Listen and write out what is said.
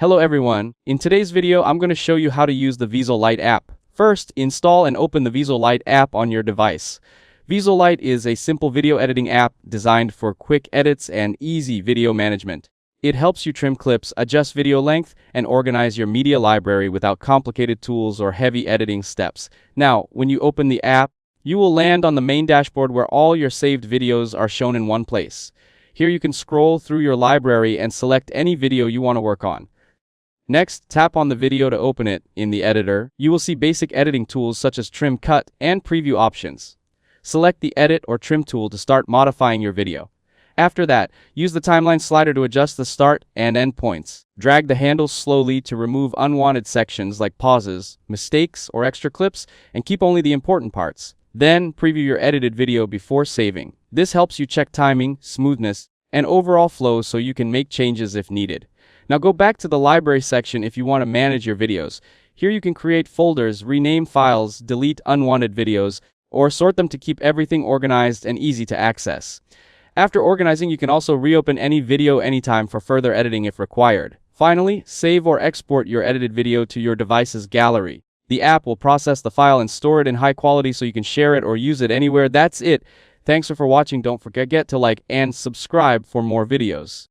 Hello everyone, in today's video I'm going to show you how to use the Vizo Lite app. First, install and open the Vizo Lite app on your device. Vizo Lite is a simple video editing app designed for quick edits and easy video management. It helps you trim clips, adjust video length, and organize your media library without complicated tools or heavy editing steps. Now, when you open the app, you will land on the main dashboard where all your saved videos are shown in one place. Here you can scroll through your library and select any video you want to work on. Next, tap on the video to open it. In the editor, you will see basic editing tools such as trim, cut, and preview options. Select the edit or trim tool to start modifying your video. After that, use the timeline slider to adjust the start and end points. Drag the handles slowly to remove unwanted sections like pauses, mistakes, or extra clips, and keep only the important parts. Then, preview your edited video before saving. This helps you check timing, smoothness, and overall flow so you can make changes if needed. Now go back to the library section if you want to manage your videos. Here you can create folders, rename files, delete unwanted videos, or sort them to keep everything organized and easy to access. After organizing, you can also reopen any video anytime for further editing if required. Finally, save or export your edited video to your device's gallery. The app will process the file and store it in high quality so you can share it or use it anywhere. That's it. Thanks for watching. Don't forget to like and subscribe for more videos.